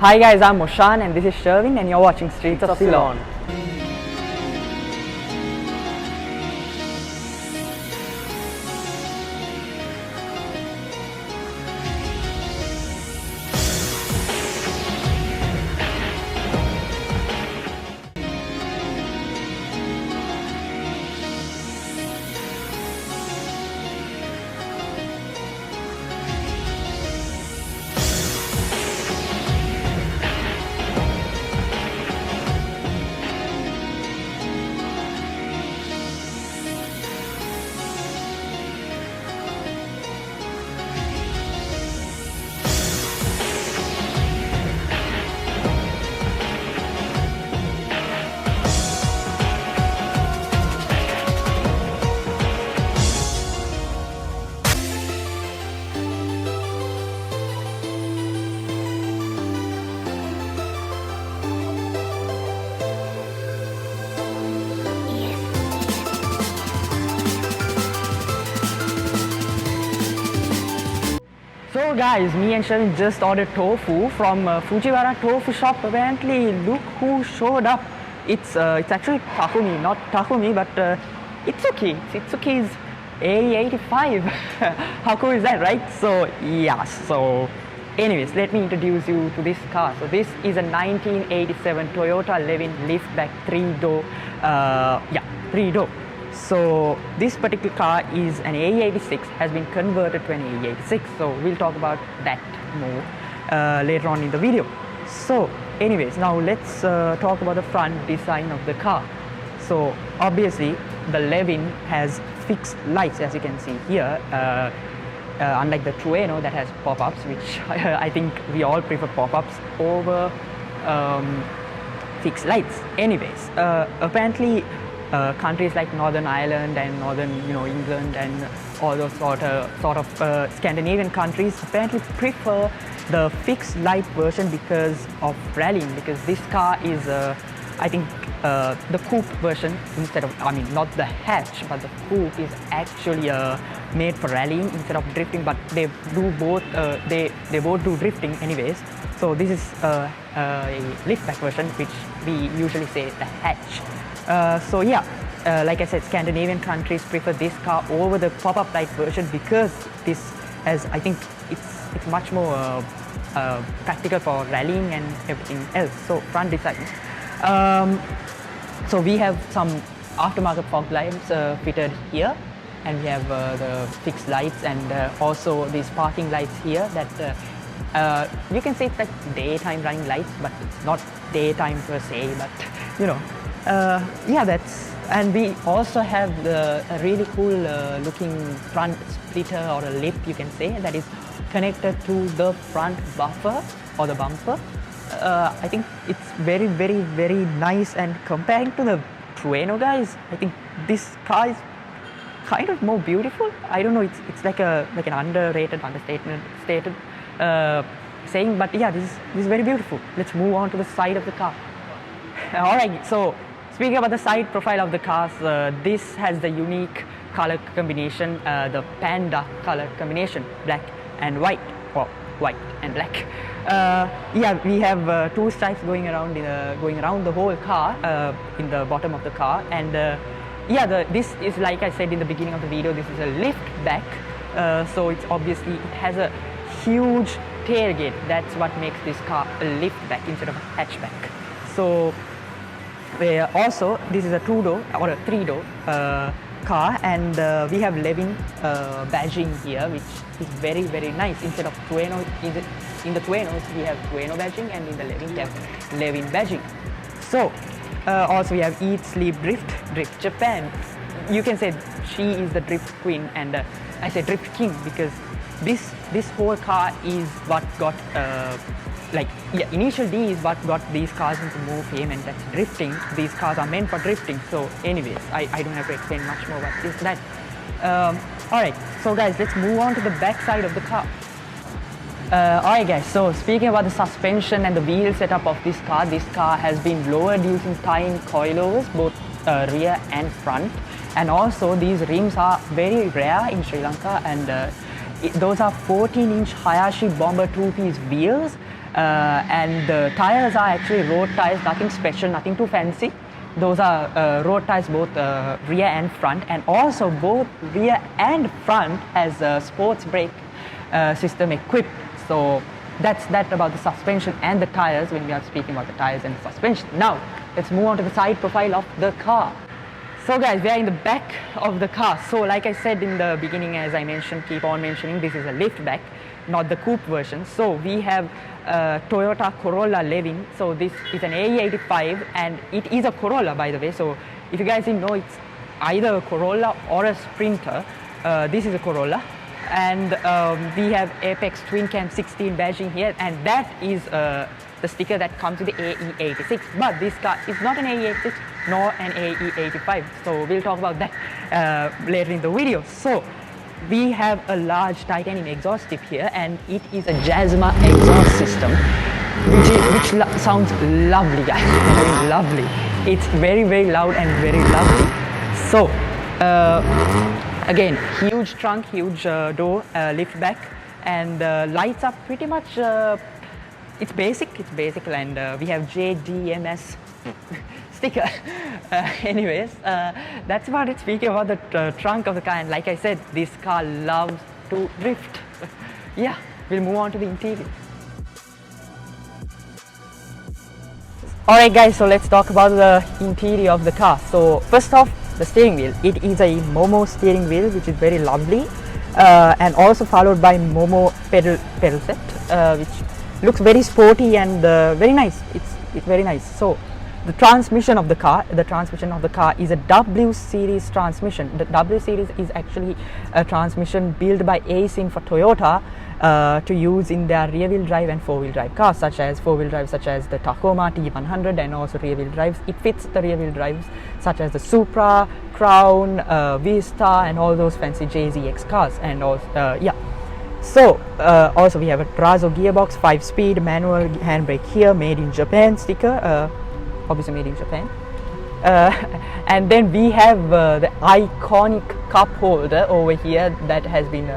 Hi guys, I'm Moshan and this is Sherwin and you're watching Streets of Ceylon. So guys, me and Sherwin just ordered tofu from Fujiwara Tofu Shop. Apparently, look who showed up. It's actually Takumi, not Takumi, but it's okay. It's okay. It's AE85. How cool is that, right? So yeah. So anyways, let me introduce you to this car. So this is a 1987 Toyota Levin liftback 3-door. Yeah, 3-door. So this particular car is an AE86, has been converted to an AE86, so we'll talk about that more later on in the video. So anyways, now let's talk about the front design of the car. So obviously the Levin has fixed lights, as you can see here, unlike the Trueno that has pop-ups, which I think we all prefer pop-ups over fixed lights. Anyways, apparently countries like Northern Ireland and Northern, England and all those sort of Scandinavian countries apparently prefer the fixed light version because of rallying. Because this car is, I think, the coupe version instead of, not the hatch, but the coupe is actually made for rallying instead of drifting. But they do both. They both do drifting anyways. So this is a liftback version, which we usually say the hatch. So yeah, like I said, Scandinavian countries prefer this car over the pop-up light version because this has, I think, it's much more practical for rallying and everything else. So front design. So we have some aftermarket fog lamps fitted here, and we have the fixed lights and also these parking lights here that you can say it's like daytime running lights, but it's not daytime per se, but yeah, that's, and we also have a really cool looking front splitter or a lip, you can say, that is connected to the front buffer or the bumper. I think it's very, very, very nice, and comparing to the Trueno, guys, I think this car is kind of more beautiful. I don't know, it's like an underrated, understated saying, but yeah, this is very beautiful. Let's move on to the side of the car. Alright, so speaking about the side profile of the cars, this has the unique color combination, the panda color combination, black and white, or white and black. Yeah, we have two stripes going around the whole car in the bottom of the car, and yeah, this is, like I said in the beginning of the video, this is a lift back, so it's obviously, it has a huge tailgate. That's what makes this car a lift back instead of a hatchback. So also this is a 2-door or a 3-door car, and we have Levin badging here, which is very, very nice. Instead of Trueno, in the Truenos we have Trueno badging, and in the Levin we have Levin badging. So also we have Eat, Sleep, Drift Japan. You can say she is the drift queen, and I say drift king because this whole car is what got Initial D is what got these cars into more fame, and that's drifting. These cars are meant for drifting. So anyways, I don't have to explain much more about this, that. Alright, so guys, let's move on to the back side of the car. Alright guys, so speaking about the suspension and the wheel setup of this car has been lowered using tie-in coilovers, both rear and front. And also these rims are very rare in Sri Lanka, and those are 14-inch Hayashi Bomber 2-piece wheels. And the tires are actually road tires, nothing special, nothing too fancy. Those are road tires, both rear and front, and also both rear and front has a sports brake system equipped. So that's that about the suspension and the tires when we are speaking about the tires and the suspension. Now let's move on to the side profile of the car. So guys, we are in the back of the car. So like I said in the beginning, as I mentioned, keep on mentioning, this is a liftback, not the coupe version. So we have Toyota Corolla Levin. So this is an AE85 and it is a Corolla, by the way. So if you guys didn't know, it's either a Corolla or a Sprinter. This is a Corolla. And we have Apex Twin Cam 16 badging here, and that is the sticker that comes with the AE86. But this car is not an AE86 nor an AE85, so we'll talk about that later in the video. So we have a large titanium exhaust tip here, and it is a Jasma exhaust system, which sounds lovely, guys. Very lovely. It's very, very loud and very lovely. So again, huge trunk, huge door, lift back, and lights are pretty much, it's basic, and we have JDMS sticker. Anyways, that's about it. Speaking about the trunk of the car, and like I said, this car loves to drift. Yeah, we'll move on to the interior. Alright guys, so let's talk about the interior of the car. So first off, the steering wheel. It is a Momo steering wheel, which is very lovely, and also followed by Momo pedal set, which looks very sporty and very nice. It's very nice. So the transmission of the car is a W series transmission. The W series is actually a transmission built by ASIN for Toyota to use in their rear-wheel drive and four-wheel drive cars, such as four-wheel drive, such as the Tacoma T100, and also rear-wheel drives. It fits the rear-wheel drives such as the Supra, Crown, Vista, and all those fancy JZX cars. And also, yeah. So also we have a Trazo gearbox, 5-speed manual handbrake here, made in Japan sticker, obviously made in Japan. And then we have the iconic cup holder over here that has been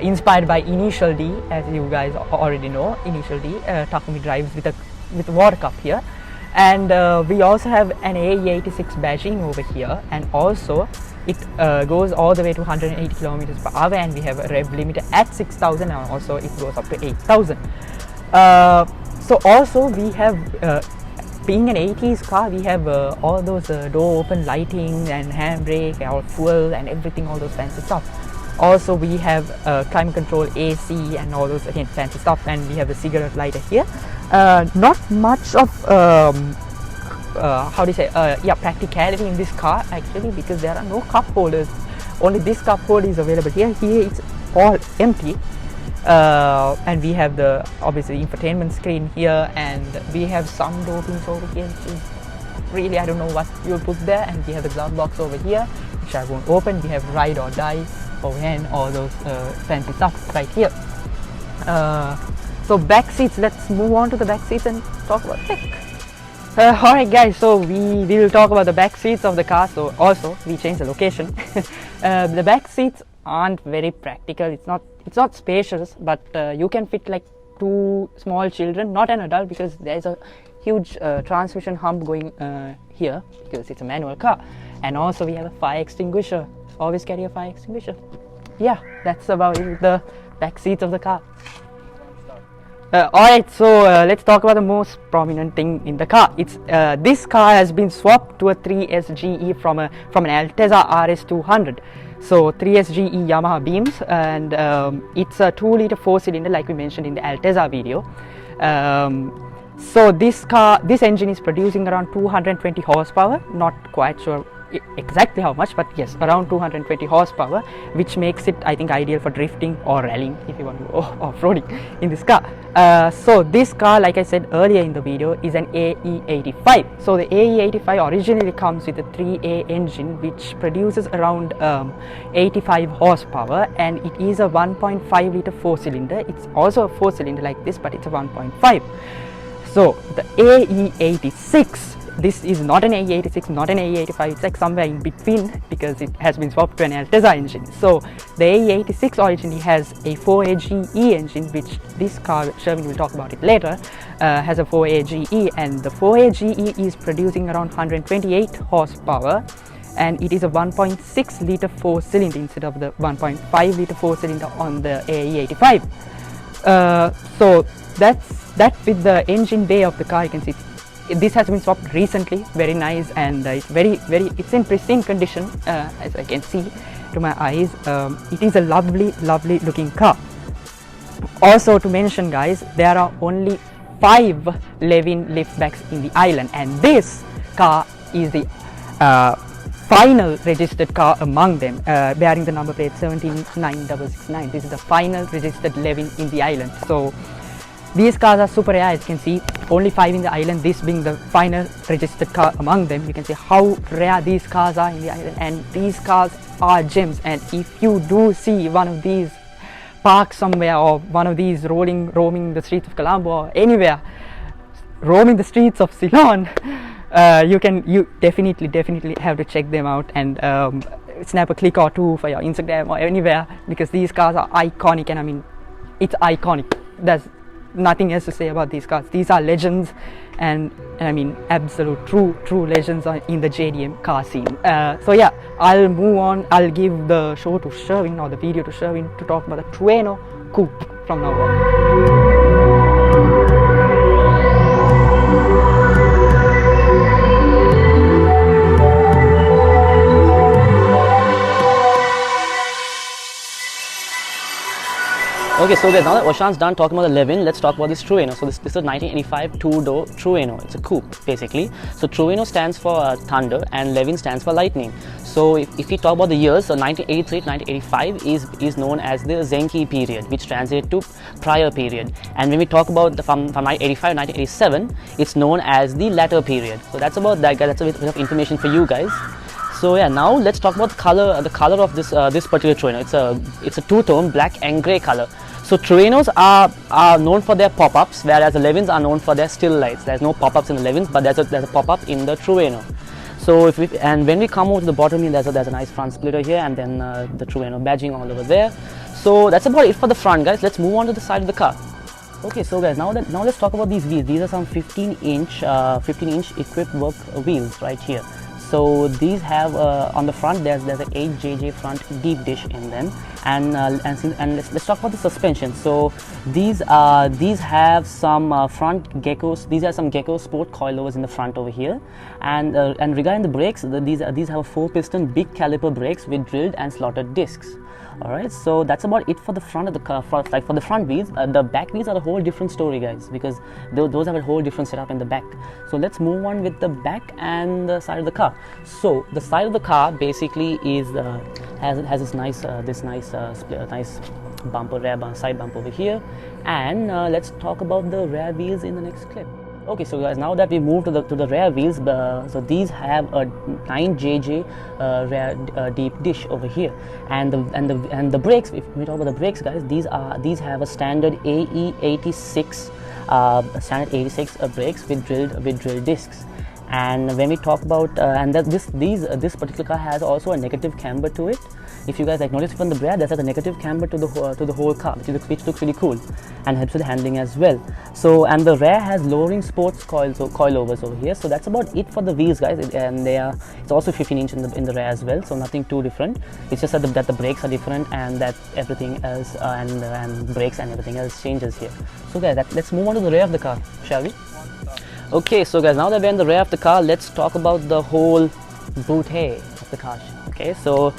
inspired by Initial D, as you guys already know. Initial D, Takumi drives with water cup here, and we also have an AE86 badging over here, and also it goes all the way to 180 kilometers per hour, and we have a rev limiter at 6,000, and also it goes up to 8,000. So also we have, being an 80s car, we have all those door open lighting and handbrake, all fuel and everything, all those fancy stuff. Also we have climate control, AC, and all those again fancy stuff, and we have the cigarette lighter here. Not much of how do you say, yeah, practicality in this car actually, because there are no cup holders. Only this cup holder is available here. Here it's all empty. And we have the obviously infotainment screen here, and we have some door pins over here, which is really, I don't know what you'll put there. And we have the glove box over here, which I won't open. We have ride or die over here, and all those fancy stuff right here. So back seats, let's move on to the back seats and talk about tech. Alright guys, so we will talk about the back seats of the car. So also we changed the location. The back seats aren't very practical. It's not spacious, but you can fit like 2 small children, not an adult, because there's a huge transmission hump going here, because it's a manual car. And also we have a fire extinguisher. Always carry a fire extinguisher. Yeah, that's about it with the back seats of the car. Alright, so let's talk about the most prominent thing in the car. It's this car has been swapped to a 3SGE from an Altezza RS200. So 3SGE Yamaha beams, and it's a 2-liter 4-cylinder, like we mentioned in the Altezza video. So this engine is producing around 220 horsepower. Not quite sure exactly how much, but yes, around 220 horsepower, which makes it, I think, ideal for drifting or rallying if you want to go off-roading in this car. So this car, like I said earlier in the video, is an AE85. So the AE85 originally comes with a 3A engine, which produces around 85 horsepower, and it is a 1.5 liter 4-cylinder. It's also a 4-cylinder like this, but it's a 1.5. So the AE86 this is not an AE86, not an AE85, it's like somewhere in between because it has been swapped to an Altezza engine. So the AE86 originally has a 4AGE engine, which this car, Sherwin will talk about it later, has a 4AGE, and the 4AGE is producing around 128 horsepower, and it is a 1.6 litre 4-cylinder instead of the 1.5 litre 4-cylinder on the AE85. So that with the engine bay of the car, you can see this has been swapped recently. Very nice, and it's in pristine condition, as I can see to my eyes. It is a lovely looking car. Also to mention, guys, there are only 5 Levin liftbacks in the island, and this car is the final registered car among them, bearing the number plate 17969. This is the final registered Levin in the island. So these cars are super rare, as you can see, only 5 in the island, this being the final registered car among them. You can see how rare these cars are in the island, and these cars are gems. And if you do see one of these parked somewhere, or one of these roaming the streets of Colombo, or anywhere roaming the streets of Ceylon, you definitely have to check them out and snap a click or two for your Instagram or anywhere, because these cars are iconic, and I mean, it's iconic. There's nothing else to say about these cars. These are legends, and I mean absolute true legends in the JDM car scene. So yeah, I'll move on. I'll give the show to Sherwin, or the video to Sherwin, to talk about the Trueno coupe from now on. Okay, so guys, now that Oshan's done talking about the Levin, let's talk about this Trueno. So this is a 1985 two-door Trueno. It's a coupe, basically. So Trueno stands for thunder, and Levin stands for lightning. So if we talk about the years, so 1983 to 1985 is known as the Zenki period, which translates to prior period. And when we talk about from 1985 to 1987, it's known as the latter period. So that's about that, guys. That's a bit of information for you guys. So yeah, now let's talk about the color of this this particular Trueno. It's a two-tone black and grey color. So Truenos are known for their pop-ups, whereas the Levins are known for their still lights. There's no pop-ups in the Levins, but there's a pop-up in the Trueno. So when we come over to the bottom here, there's a nice front splitter here, and then the Trueno badging all over there. So that's about it for the front, guys. Let's move on to the side of the car. Okay, so guys, now let's talk about these wheels. These are some 15-inch equipped work wheels right here. So these have on the front there's an 8JJ front deep dish in them, and let's talk about the suspension. So these have some front geckos. These are some gecko sport coilovers in the front over here, and regarding the brakes, these have 4-piston big caliper brakes with drilled and slotted discs. Alright, so that's about it for the front of the car. For the front wheels, the back wheels are a whole different story, guys, because those have a whole different setup in the back. So let's move on with the back and the side of the car. So the side of the car basically has this nice bumper, rear side bump over here, and let's talk about the rear wheels in the next clip. Okay, so guys, now that we move to the rear wheels, so these have a 9JJ rear deep dish over here, and the brakes. If we talk about the brakes, guys, these have a standard AE86 brakes with drilled discs. And when we talk about this particular car has also a negative camber to it. If you guys notice from the rear, there's a negative camber to the whole car, which looks really cool and helps with handling as well. So, and the rear has lowering sports coilovers over here. So that's about it for the wheels, guys. It's also 15-inch in the rear as well. So nothing too different. It's just that the brakes are different, and that everything else and brakes and everything else changes here. So guys, let's move on to the rear of the car, shall we? Okay, so guys, now that we're in the rear of the car, let's talk about the whole booty of the car. Okay, so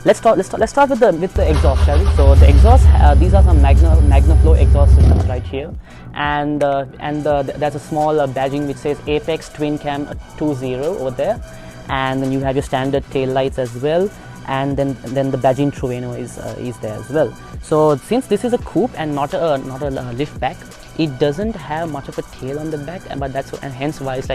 let's start with the exhaust, shall we? So the exhaust, these are some MagnaFlow exhaust systems right here, and there's a small badging which says Apex Twin Cam 20 over there, and then you have your standard tail lights as well, and then the badging Trueno is there as well. So since this is a coupe and not a lift back, it doesn't have much of a tail on the back, but and hence why it's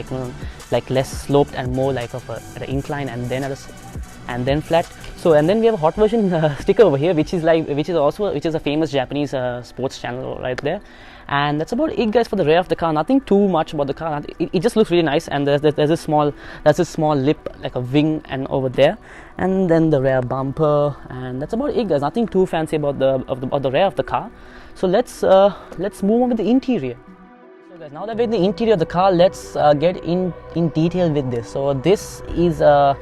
like less sloped and more like of an incline and then flat. So and then we have a hot version sticker over here, which is a famous Japanese sports channel right there. And that's about it, guys, for the rear of the car. Nothing too much about the car. It just looks really nice, and there's a small lip, like a wing, and over there, and then the rear bumper, and that's about it, guys. Nothing too fancy about the rear of the car. So let's move on with the interior. So guys, now that we're in the interior of the car, let's get in detail with this. So this is a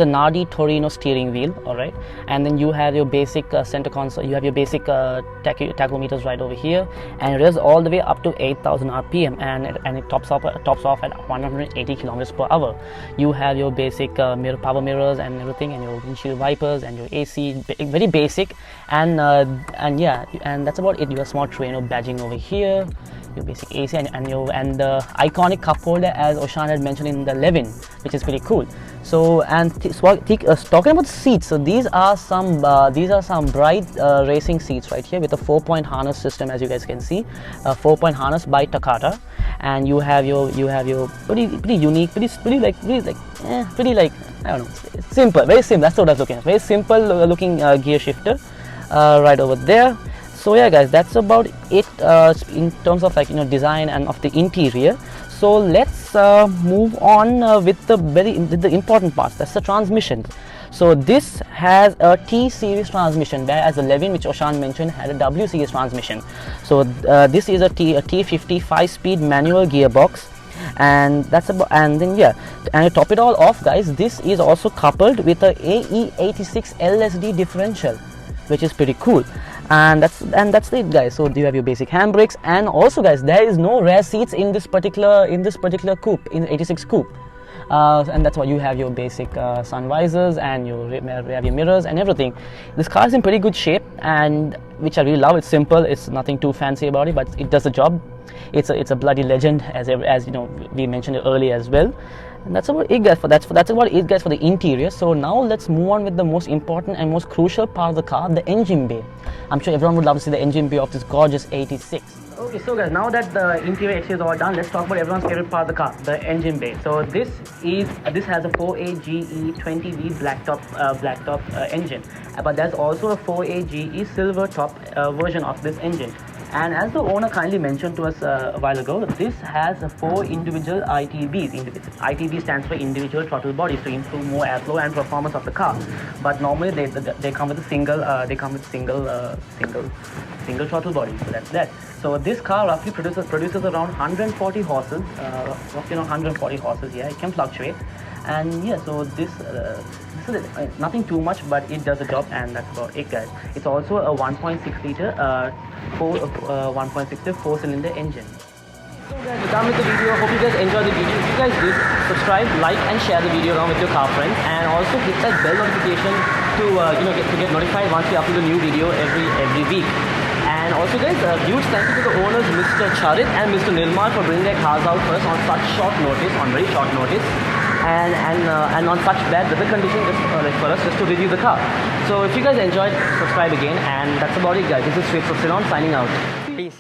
Nardi Trueno steering wheel, all right, and then you have your basic center console. You have your basic tachometers right over here, and it is all the way up to 8,000 RPM, and it tops off at 180 kilometers per hour. You have your basic power mirrors and everything, and your windshield wipers and your AC, very basic, and yeah, and that's about it. You have small Trueno badging over here, your basic AC, and the iconic cup holder, as Oshan had mentioned in the Levin, which is pretty cool. So, and talking about the seats, so these are some bright racing seats right here with a 4-point harness system, as you guys can see, a 4-point harness by Takata, and you have your pretty unique, I don't know, simple, very simple. That's what I was looking at. Very simple looking gear shifter right over there. So yeah, guys, that's about it in terms of design and of the interior. So let's move on with the important parts. That's the transmission. So this has a T series transmission, whereas the Levin, which Oshan mentioned, had a W series transmission. So this is a T50 5-speed manual gearbox, and that's about. And then yeah, and to top it all off, guys, this is also coupled with a AE86 LSD differential, which is pretty cool. And that's it, guys. So you have your basic handbrakes, and also, guys, there is no rear seats in this particular coupe, in the 86 coupe, and that's why you have your basic sun visors and your rear mirrors and everything. This car is in pretty good shape, and which I really love. It's simple. It's nothing too fancy about it, but it does the job. It's a bloody legend, as you know, we mentioned it earlier as well. And that's about it, guys. That's about it, guys, for the interior. So now let's move on with the most important and most crucial part of the car, the engine bay. I'm sure everyone would love to see the engine bay of this gorgeous 86. Okay, so guys, now that the interior exterior is all done, let's talk about everyone's favorite part of the car, the engine bay. So this has a 4AGE 20V blacktop engine, but there's also a 4AGE silver top version of this engine. And as the owner kindly mentioned to us a while ago, this has 4 individual ITBs. ITB stands for individual throttle bodies, to improve more airflow and performance of the car. But normally they come with a single throttle body. So that's that. So this car roughly produces around 140 horses. Roughly around 140 horses. Yeah, it can fluctuate. And yeah, so this is nothing too much, but it does the job, and that's about it, guys. It's also a 1.6 liter 4-cylinder engine. So guys, we're done with the video. Hope you guys enjoyed the video. If you guys did, subscribe, like, and share the video around with your car friends, and also hit that bell notification to get notified once we upload a new video every week. And also, guys, a huge thank you to the owners, Mr. Charit and Mr. Nirmal, for bringing their cars out first on such short notice, very short notice. And on such bad weather conditions, for us just to review the car. So if you guys enjoyed, subscribe again, and that's about it, guys. This is Sweet Ceylon signing out. Peace.